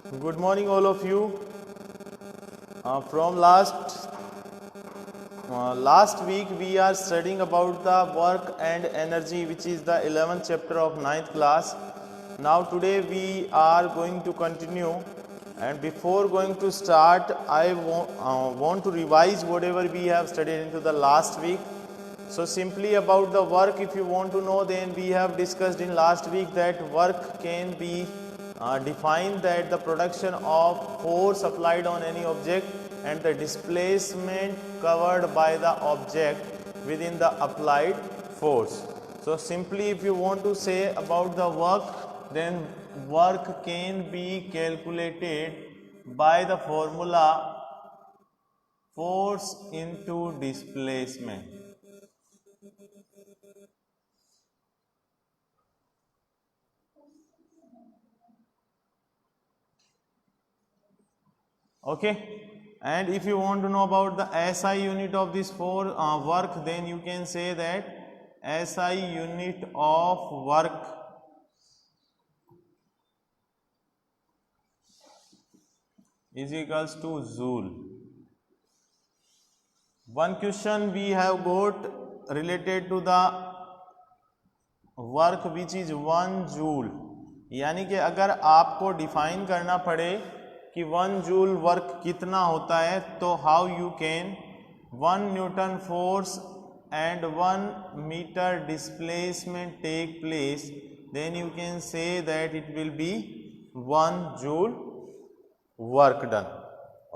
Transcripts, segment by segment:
Good morning, all of you. From last week, we are studying about the work and energy, which is the 11th chapter of 9th class. Now, today we are going to continue. And before going to start, I want to revise whatever we have studied into the last week. So simply about the work, if you want to know, then we have discussed in last week that work can be defined that the production of force applied on any object and the displacement covered by the object within the applied force. So simply if you want to say about the work, then work can be calculated by the formula force into displacement. Okay, and if you want to know about the SI unit of this work, then you can say that SI unit of work is equals to joule. One question we have got related to the work which is 1 joule, यानी कि अगर आपको define करना पड़े कि 1 joule work कितना होता है, तो how you can 1 newton force and 1 metre displacement take place, then you can say that it will be 1 joule work done.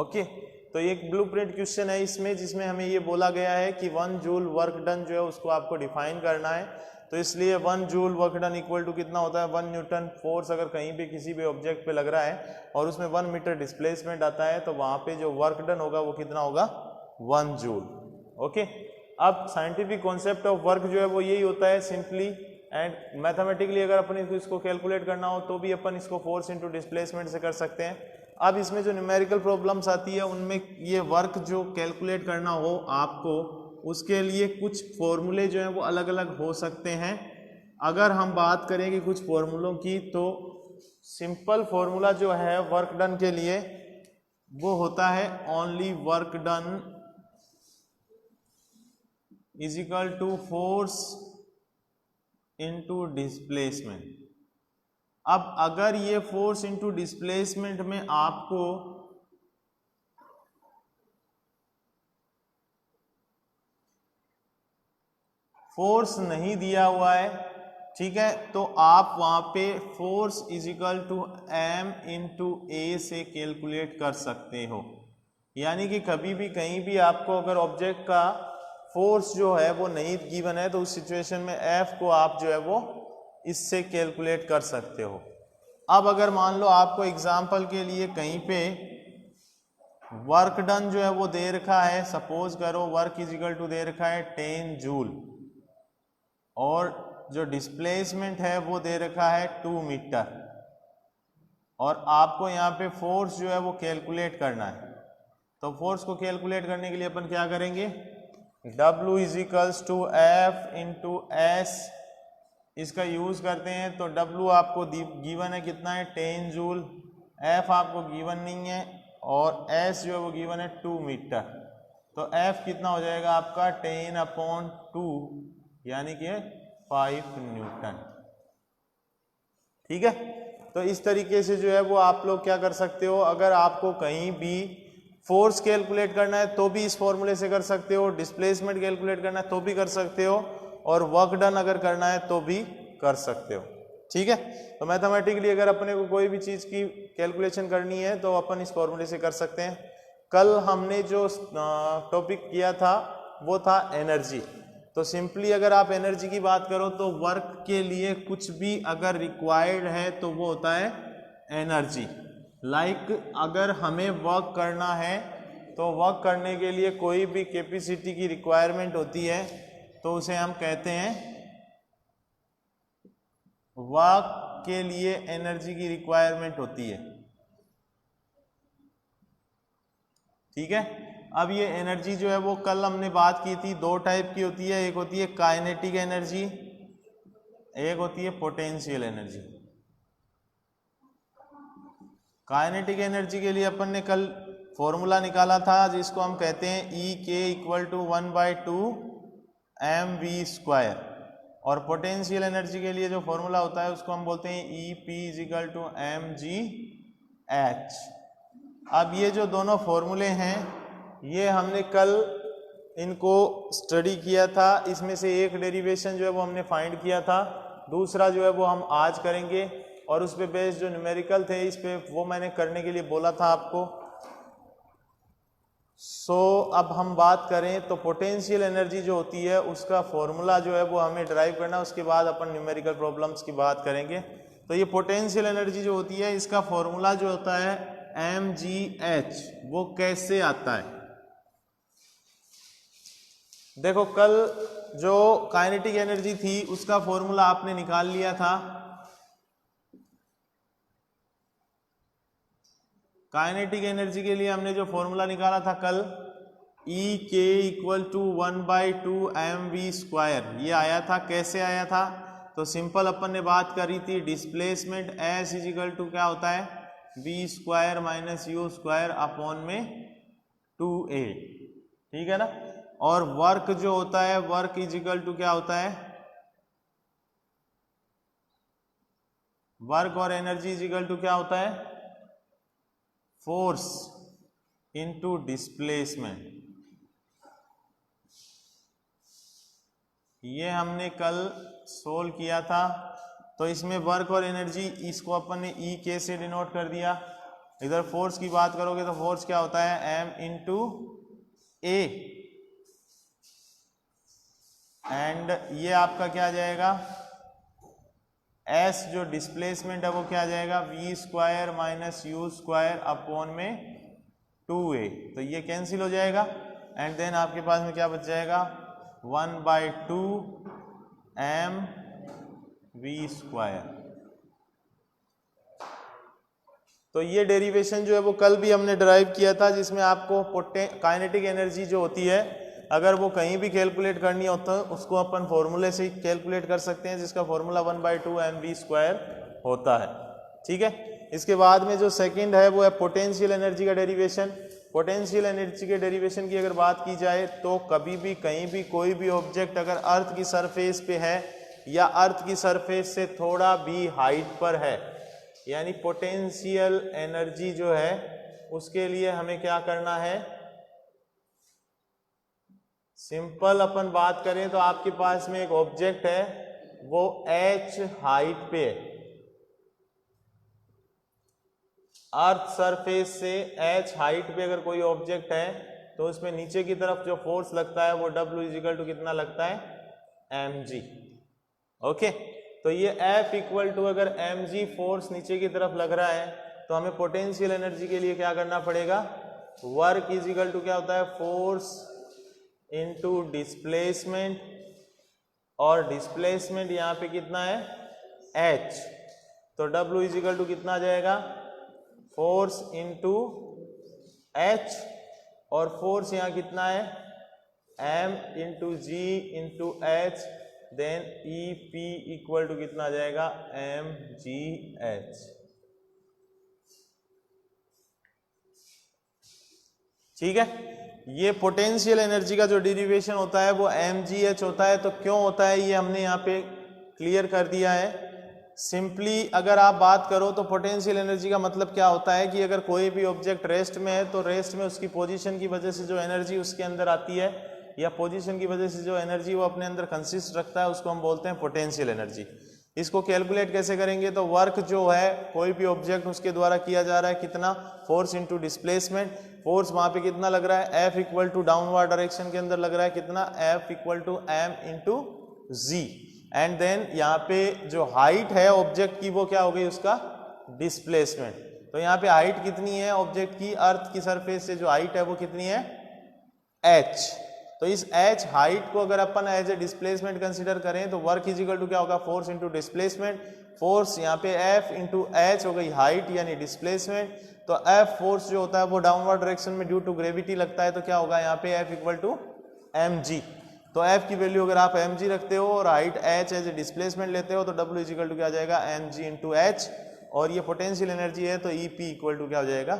Okay, तो एक ब्लूप्रिंट क्वेश्चन है इसमें, जिसमें हमें ये बोला गया है कि 1 जूल वर्क डन जो है उसको आपको डिफाइन करना है. तो इसलिए 1 joule work done equal to कितना होता है, 1 न्यूटन फोर्स अगर कहीं पे किसी भी ऑब्जेक्ट पे लग रहा है और उसमें 1 मीटर डिस्प्लेसमेंट आता है, तो वहां पे जो वर्क डन होगा वो कितना होगा, 1 जूल. ओके, अब साइंटिफिक कॉन्सेप्ट ऑफ वर्क जो है वो यही होता है सिंपली, एंड मैथमेटिकली अगर अपन इसको कैलकुलेट करना हो तो भी अपन इसको फोर्स इंटू डिस्प्लेसमेंट से कर सकते हैं. अब इसमें जो न्यूमेरिकल प्रॉब्लम्स आती है उनमें ये वर्क जो कैलकुलेट करना हो आपको, उसके लिए कुछ फॉर्मूले जो हैं वो अलग अलग हो सकते हैं. अगर हम बात करें कि कुछ फॉर्मूलों की, तो सिंपल फॉर्मूला जो है वर्क डन के लिए वो होता है only work done is equal to force into displacement. अब अगर ये फोर्स इनटू डिस्प्लेसमेंट में आपको फोर्स नहीं दिया हुआ है, ठीक है, तो आप वहां पे force is equal to M into A से कैलकुलेट कर सकते हो. यानी कि कभी भी कहीं भी आपको अगर ऑब्जेक्ट का फोर्स जो है वो नहीं गिवन है, तो उस सिचुएशन में एफ को आप जो है वो इससे कैलकुलेट कर सकते हो. अब अगर मान लो आपको एग्जाम्पल के लिए कहीं पे वर्क डन जो है वो दे रखा है, सपोज करो वर्क इज इक्वल टू दे रखा है 10 जूल, और जो डिस्प्लेसमेंट है वो दे रखा है 2 मीटर, और आपको यहाँ पे फोर्स जो है वो कैलकुलेट करना है. तो फोर्स को कैलकुलेट करने के लिए अपन क्या करेंगे, W is equals to F into S, इसका यूज करते हैं. तो W आपको गिवन है कितना है, 10 जूल, F आपको गिवन नहीं है, और S जो है वो गिवन है 2 मीटर. तो F कितना हो जाएगा आपका 10/2, यानी कि 5 न्यूटन. ठीक है, तो इस तरीके से जो है वो आप लोग क्या कर सकते हो, अगर आपको कहीं भी फोर्स कैलकुलेट करना है तो भी इस फॉर्मूले से कर सकते हो, डिस्प्लेसमेंट कैलकुलेट करना है तो भी कर सकते हो, और वर्क डन अगर करना है तो भी कर सकते हो. ठीक है, तो मैथमेटिकली अगर अपने को कोई भी चीज की कैलकुलेशन करनी है तो अपन इस फॉर्मूले से कर सकते हैं. कल हमने जो टॉपिक किया था वो था एनर्जी. तो सिंपली अगर आप एनर्जी की बात करो तो वर्क के लिए कुछ भी अगर रिक्वायर्ड है तो वो होता है एनर्जी. लाइक अगर हमें वर्क करना है तो वर्क करने के लिए कोई भी कैपेसिटी की रिक्वायरमेंट होती है, तो उसे हम कहते हैं वर्क के लिए एनर्जी की रिक्वायरमेंट होती है. ठीक है, अब ये एनर्जी जो है वो कल हमने बात की थी, 2 टाइप की होती है, एक होती है काइनेटिक एनर्जी, एक होती है पोटेंशियल एनर्जी. काइनेटिक एनर्जी के लिए अपन ने कल फॉर्मूला निकाला था जिसको हम कहते हैं ई के इक्वल टू 1/2 mv², और पोटेंशियल एनर्जी के लिए जो फॉर्मूला होता है उसको हम बोलते हैं E P equal to mgh। अब ये जो दोनों फॉर्मूले हैं ये हमने कल इनको स्टडी किया था, इसमें से एक डेरिवेशन जो है वो हमने फाइंड किया था, दूसरा जो है वो हम आज करेंगे, और उस पे बेस्ड जो न्यूमेरिकल थे इस पे वो मैंने करने के लिए बोला था आपको। अब हम बात करें तो पोटेंशियल एनर्जी जो होती है उसका फॉर्मूला जो है वो हमें ड्राइव करना, उसके बाद अपन न्यूमेरिकल प्रॉब्लम्स की बात करेंगे। तो ये पोटेंशियल एनर्जी जो होती है इसका फॉर्मूला जो होता है mgh, वो कैसे आता है? देखो कल जो काइनेटिक एनर्जी थी उसका फॉर्मूला आपने निकाल लिया था। काइनेटिक एनर्जी के लिए हमने जो फॉर्मूला निकाला था कल, ई के इक्वल टू 1/2 mv², ये आया था। कैसे आया था? तो सिंपल अपन ने बात करी थी डिस्प्लेसमेंट s इजिकल टू क्या होता है, v² माइनस u² अपॉन में 2a, ठीक है ना। और वर्क जो होता है, वर्क इजिकल टू क्या होता है, वर्क और एनर्जी इजिकल टू क्या होता है, फोर्स इनटू डिस्प्लेसमेंट। ये हमने कल सोल्व किया था। तो इसमें वर्क और एनर्जी, इसको अपन ने ई के से डिनोट कर दिया। इधर फोर्स की बात करोगे तो फोर्स क्या होता है, m इंटू ए, एंड ये आपका क्या आ जाएगा, s जो डिस्प्लेसमेंट है वो क्या आ जाएगा, v² माइनस u² अपॉन में 2a। तो ये कैंसिल हो जाएगा एंड देन आपके पास में क्या बच जाएगा, 1/2 mv²। तो ये डेरिवेशन जो है वो कल भी हमने ड्राइव किया था, जिसमें आपको काइनेटिक एनर्जी जो होती है अगर वो कहीं भी कैलकुलेट करनी होता है उसको अपन फॉर्मूले से कैलकुलेट कर सकते हैं, जिसका फॉर्मूला 1/2 mv² होता है, ठीक है। इसके बाद में जो सेकंड है वो है पोटेंशियल एनर्जी का डेरिवेशन। पोटेंशियल एनर्जी के डेरिवेशन की अगर बात की जाए तो कभी भी कहीं भी कोई भी ऑब्जेक्ट अगर अर्थ की सरफेस पे है या अर्थ की सरफेस से थोड़ा भी हाइट पर है, यानी पोटेंशियल एनर्जी जो है उसके लिए हमें क्या करना है, सिंपल अपन बात करें तो आपके पास में एक ऑब्जेक्ट है वो h हाइट पे है, अर्थ सरफेस से h हाइट पे अगर कोई ऑब्जेक्ट है तो उसमें नीचे की तरफ जो फोर्स लगता है वो W इजिकल टू कितना लगता है, mg। ओके, तो ये F इक्वल टू अगर mg फोर्स नीचे की तरफ लग रहा है तो हमें पोटेंशियल एनर्जी के लिए क्या करना पड़ेगा, वर्क इजिकल टू क्या होता है, फोर्स इनटू डिस्प्लेसमेंट, और डिस्प्लेसमेंट यहाँ पे कितना है, h। तो W इजिकल टू कितना आ जाएगा, फोर्स इनटू h, और फोर्स यहाँ कितना है, m into G into h, then E P equal to कितना आ जाएगा, mgh। ठीक है, ये पोटेंशियल एनर्जी का जो डेरिवेशन होता है वो mgh होता है। तो क्यों होता है ये हमने यहाँ पे क्लियर कर दिया है। सिंपली अगर आप बात करो तो पोटेंशियल एनर्जी का मतलब क्या होता है कि अगर कोई भी ऑब्जेक्ट रेस्ट में है तो रेस्ट में उसकी पोजीशन की वजह से जो एनर्जी उसके अंदर आती है या पोजीशन की वजह से जो एनर्जी वो अपने अंदर कंसिस्ट रखता है उसको हम बोलते हैं पोटेंशियल एनर्जी। इसको कैलकुलेट कैसे करेंगे, तो वर्क जो है कोई भी ऑब्जेक्ट उसके द्वारा किया जा रहा है कितना, फोर्स इनटू डिस्प्लेसमेंट। फोर्स वहां पे कितना लग रहा है, F equal to downward direction के अंदर लग रहा है कितना, F equal to m into G, and then यहाँ पे जो हाइट है ऑब्जेक्ट की वो क्या हो गई, उसका डिस्प्लेसमेंट। तो यहाँ पे हाइट कितनी है ऑब्जेक्ट की, अर्थ की सरफेस से जो हाइट है वो कितनी है, h। तो इस h हाइट को अगर अपन एज ए डिस्प्लेसमेंट कंसीडर करें तो वर्क इजिकल टू क्या होगा, फोर्स इनटू डिस्प्लेसमेंट। फोर्स यहाँ पे F इंटू h हो गई हाइट यानी डिस्प्लेसमेंट। तो F फोर्स जो होता है वो डाउनवर्ड डायरेक्शन में ड्यू टू ग्रेविटी लगता है, तो क्या होगा यहाँ पे F इक्वल टू mg। तो F की वैल्यू अगर आप mg रखते हो और height h as a displacement लेते हो तो W इजिकल टू क्या आ जाएगा, mg इंटू h। और ये पोटेंशियल एनर्जी है, तो EP इक्वल टू क्या हो जाएगा,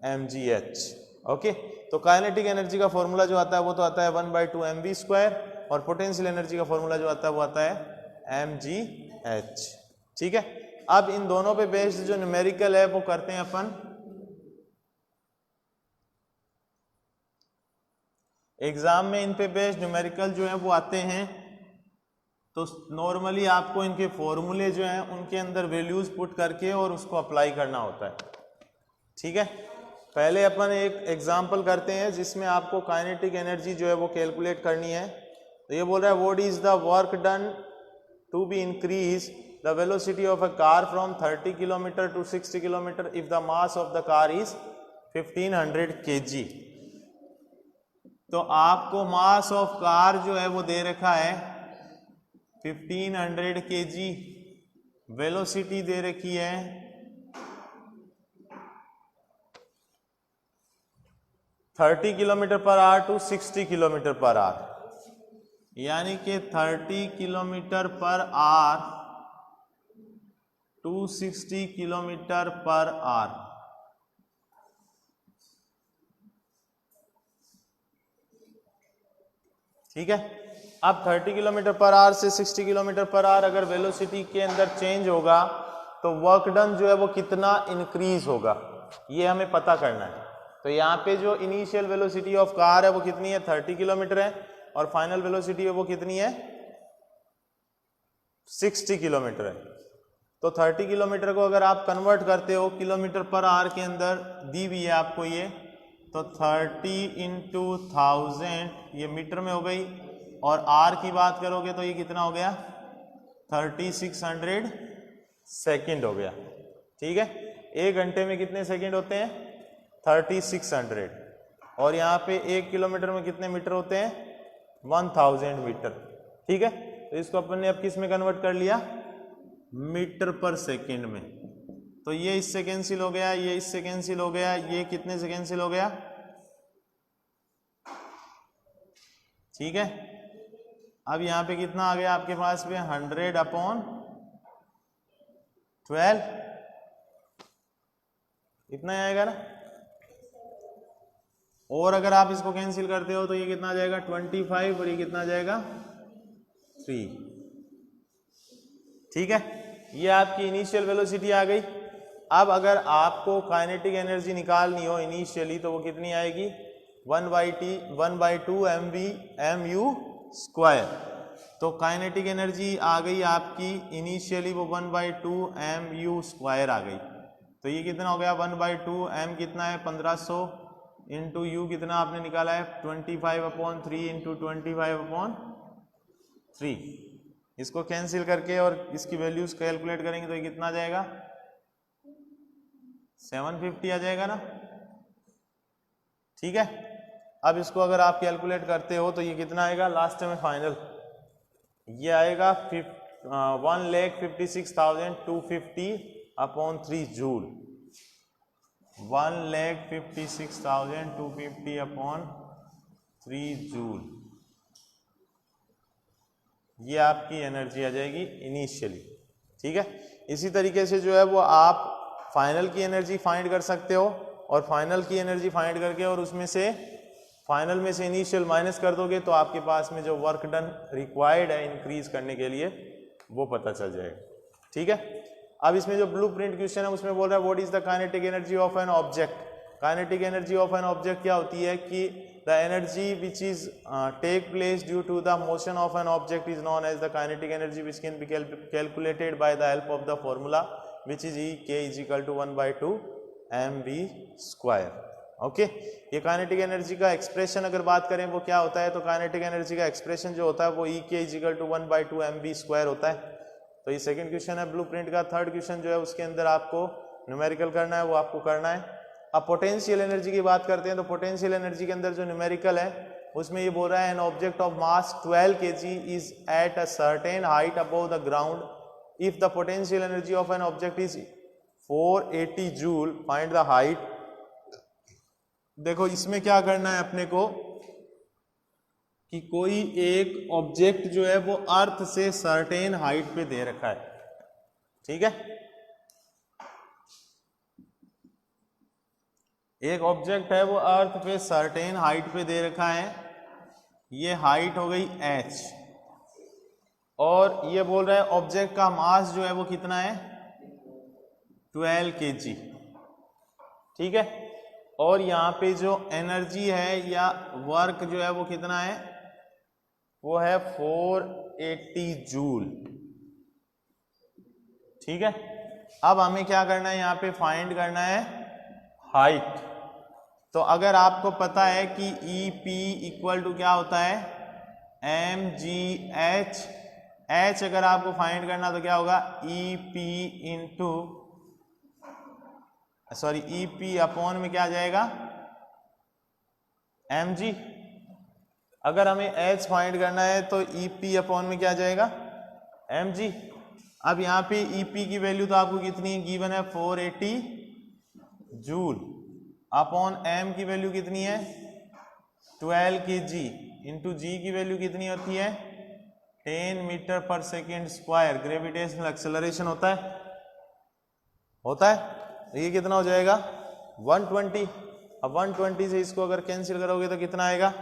mgh। ओके, तो काइनेटिक एनर्जी का फॉर्मूला जो आता है वो तो आता है 1/2 mv², और पोटेंशियल एनर्जी का फॉर्मूला जो आता है वो आता है mgh। ठीक है, अब इन दोनों पे बेस्ड जो न्यूमेरिकल है वो करते हैं अपन। एग्जाम में इन पे बेस्ड न्यूमेरिकल जो है वो आते हैं, तो नॉर्मली आपको इनके फॉर्मूले जो हैं उनके अंदर वैल्यूज पुट करके और उसको अप्लाई करना होता है। ठीक है, पहले अपन एक एग्जांपल करते हैं जिसमें आपको काइनेटिक एनर्जी जो है वो कैलकुलेट करनी है। तो ये बोल रहा है what is the work done to be increase the velocity of a car from 30 kilometre to 60 kilometre if the mass of the car is 1500 kg। तो आपको मास ऑफ कार जो है वो दे रखा है 1500 kg, वेलोसिटी दे रखी है 30 kilometre per hour to 60 kilometre per hour, यानी कि 30 kilometre per hour to 60 kilometre per hour. ठीक है, अब 30 किलोमीटर पर आवर से 60 किलोमीटर पर आवर अगर वेलोसिटी के अंदर चेंज होगा तो वर्क डन जो है वो कितना इंक्रीज होगा, ये हमें पता करना है। तो यहाँ पे जो इनिशियल वेलोसिटी ऑफ कार है वो कितनी है, 30 किलोमीटर है, और फाइनल वेलोसिटी है वो कितनी है, 60 किलोमीटर है। तो 30 किलोमीटर को अगर आप कन्वर्ट करते हो किलोमीटर पर आवर के अंदर दी हुई है आपको ये, तो 30 × 1000 ये मीटर में हो गई, और आर की बात करोगे तो ये कितना हो गया, 3600 सेकेंड हो गया। ठीक है, एक घंटे में कितने सेकेंड होते हैं, 3600, और यहाँ पे 1 किलोमीटर में कितने मीटर होते हैं, 1000 मीटर। ठीक है, तो इसको अपन ने अब किस में कन्वर्ट कर लिया, मीटर पर सेकेंड में। तो ये इससे कैंसिल हो गया, ये इससे कैंसिल हो गया, ये कितने से कैंसिल हो गया। ठीक है, अब यहां पे कितना आ गया आपके पास में, 100/12, इतना आएगा ना। और अगर आप इसको कैंसिल करते हो तो ये कितना आ जाएगा, 25, और ये कितना आ जाएगा, 3। ठीक है, ये आपकी इनिशियल वेलोसिटी आ गई। अब अगर आपको काइनेटिक एनर्जी निकालनी हो इनिशियली तो वो कितनी आएगी, 1/2 mv²। तो काइनेटिक एनर्जी आ गई आपकी इनिशियली वो 1/2 mv² आ गई। तो ये कितना हो गया, 1/2 m कितना है, 1500, इंटू u कितना आपने निकाला है, 25/3 इंटू 25/3। इसको कैंसिल करके और इसकी वैल्यूज कैलकुलेट करेंगे तो ये कितना आ जाएगा, 750 आ जाएगा ना। ठीक है, अब इसको अगर आप कैलकुलेट करते हो तो ये कितना आएगा लास्ट में फाइनल, ये आएगा 1,56,250/3 जूल। 1,56,250/3 जूल, ये आपकी एनर्जी आ जाएगी इनिशियली। ठीक है, इसी तरीके से जो है वो आप फाइनल की एनर्जी फाइंड कर सकते हो, और फाइनल की एनर्जी फाइंड करके और उसमें से फाइनल में से इनिशियल माइनस कर दोगे तो आपके पास में जो वर्क डन रिक्वायर्ड है इंक्रीज करने के लिए वो पता चल जाएगा। ठीक है, अब इसमें जो ब्लूप्रिंट क्वेश्चन है उसमें बोल रहा है what is the kinetic energy of an object. Kinetic energy of an object क्या होती है कि the energy which is take place due to the motion of an object is known as the kinetic energy which can be calculated by the help of the formula which is E k = 1/2 mv²। Okay, ये kinetic energy का expression अगर बात करें वो क्या होता है, तो काइनेटिक एनर्जी का एक्सप्रेशन जो होता है वो E k = 1/2 mv² होता है। तो ये सेकंड क्वेश्चन है ब्लूप्रिंट का। थर्ड क्वेश्चन जो है उसके अंदर आपको न्यूमेरिकल करना है, वो आपको करना है। अब पोटेंशियल एनर्जी की बात करते हैं, तो पोटेंशियल एनर्जी के अंदर जो न्यूमेरिकल है उसमें ये बोल रहा है an object of mass 12 kg is at a certain height above the ground if the potential energy of an object is 480 joule, find the height. देखो इसमें क्या करना है अपने को कि कोई एक ऑब्जेक्ट जो है वो अर्थ से सर्टेन हाइट पे दे रखा है। ठीक है, एक ऑब्जेक्ट है वो अर्थ पे सर्टेन हाइट पे दे रखा है, ये हाइट हो गई h, और ये बोल रहा है ऑब्जेक्ट का मास जो है वो कितना है 12 kg, ठीक है। और यहाँ पे जो एनर्जी है या वर्क जो है वो कितना है, वो है 480 जूल, ठीक है। अब हमें क्या करना है, यहाँ पे फाइंड करना है हाइट। तो अगर आपको पता है कि ई पी इक्वल टू क्या होता है एम जी एच, एच अगर आपको फाइंड करना तो क्या होगा E P into sorry E P upon में क्या आ जाएगा एम जी। अगर हमें एच फाइंड करना है तो ई पी अपॉन में क्या आ जाएगा एम जी। अब यहाँ पे ई पी की वैल्यू तो आपको कितनी है गिवन है 480 जूल, अपॉन एम की वैल्यू कितनी है 12 kg, इंटू जी की वैल्यू कितनी होती है 10 मीटर पर सेकेंड स्क्वायर। ग्रेविटेशनल एक्सेलरेशन होता है तो ये कितना हो जाएगा 120। अब 120 से इसको अगर कैंसिल करोगे तो कितना आएगा,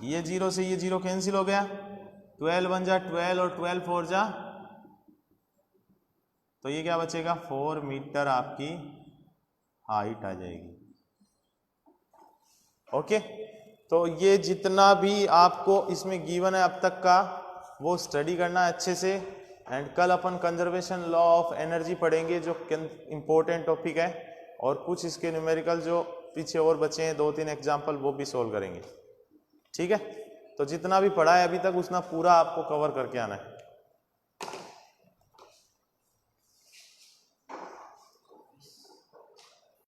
ये जीरो से ये जीरो कैंसिल हो गया, 12 1 जा 12 और 12 4 जा, तो ये क्या बचेगा 4 मीटर आपकी हाइट आ जाएगी। ओके, तो ये जितना भी आपको इसमें गिवन है अब तक का वो स्टडी करना है अच्छे से। एंड कल अपन कंजर्वेशन लॉ ऑफ एनर्जी पढ़ेंगे जो इम्पोर्टेंट टॉपिक है, और कुछ इसके न्यूमेरिकल जो पीछे और बचे हैं 2-3 एग्जाम्पल वो भी सोल्व करेंगे, ठीक है। तो जितना भी पढ़ा है अभी तक उतना पूरा आपको कवर करके आना है।